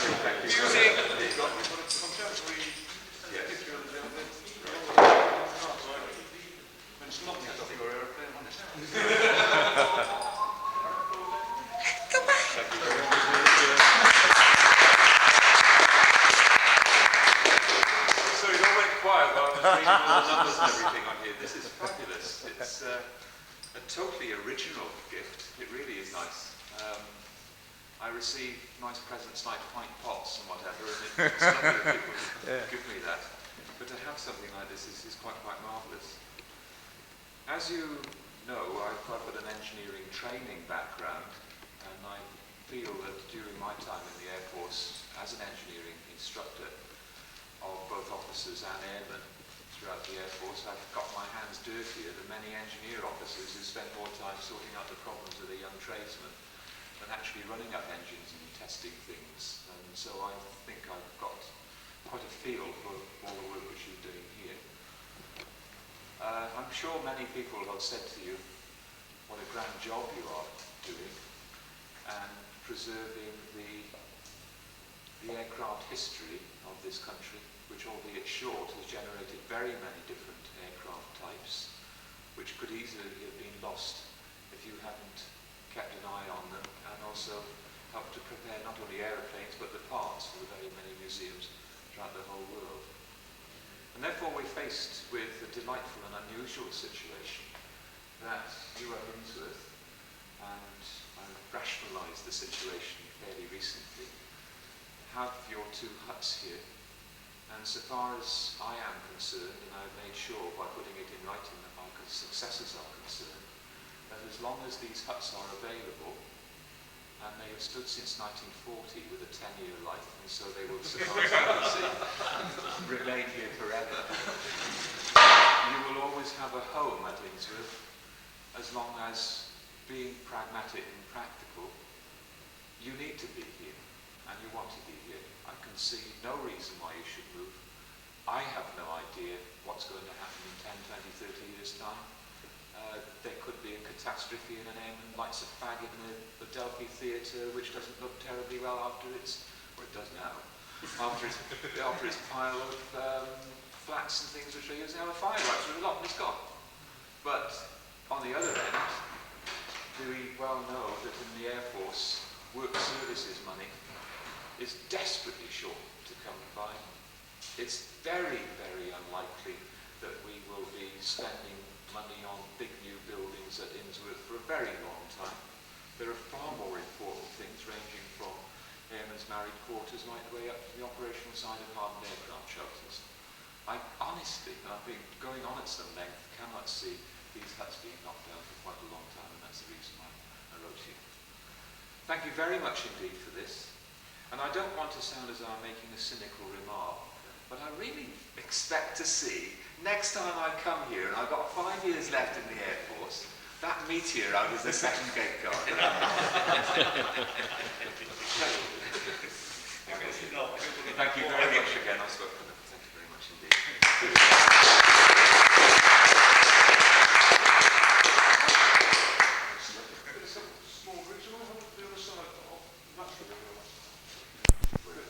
Thank you. Music. It's not me off your aeroplane, honest. Thank you very much. So it all went quiet while I was reading all the numbers and everything on here. This is fabulous. It's a totally original gift. It really is nice. I receive nice presents like pint pots and whatever, and it's lovely that people give me that. But to have something like this is quite marvellous. As you know, I've got an engineering training background, and I feel that during my time in the Air Force as an engineering instructor of both officers and airmen throughout the Air Force, I've got my hands dirtier than many engineer officers who spend more time sorting out the problems of the young tradesmen than actually running up engines and testing things. And so I think I've got quite a feel for all the work which you're doing here. I'm sure many people have said to you what a grand job you are doing and preserving the aircraft history of this country, which, albeit short, has generated very many different aircraft types, which could easily have been lost if you hadn't kept an eye on them, and also helped to prepare not only aeroplanes but the parts for the very many museums throughout the whole world. And therefore we're faced with a delightful and unusual situation that you are Innsworth, and I've rationalised the situation fairly recently, have your two huts here, and so far as I am concerned, and I've made sure by putting it in writing that my successors are concerned, that as long as these huts are available, and they have stood since 1940 with a 10-year life, and so they will, so far as I can see, remain here forever. You will always have a home at Innsworth, as long as, being pragmatic and practical, you need to be here, and you want to be here. I can see no reason why you should move. I have no idea what's going to happen in 10, 20, 30 years' time. There could be a catastrophe and an airman lights a fag in the Delphi Theatre, which doesn't look terribly well after its, or it does now, after its pile of flats and things which are using our fire rights with a lot, and it's gone. But on the other end, we well know that in the Air Force, work services money is desperately short to come by. It's very, very unlikely that we will be spending money on big new buildings at Innsworth for a very long time. There are far more important things, ranging from airmen's married quarters right the way up to the operational side of hardened aircraft shelters. I honestly, and I've been going on at some length, cannot see these huts being knocked down for quite a long time, and that's the reason why I wrote you. Thank you very much indeed for this. And I don't want to sound as though I'm making a cynical remark, but I really expect to see, next time I come here, and I've got 5 years left in the Air Force, that meteor out as the second gate guard. Thank you very much again. I spoke for them.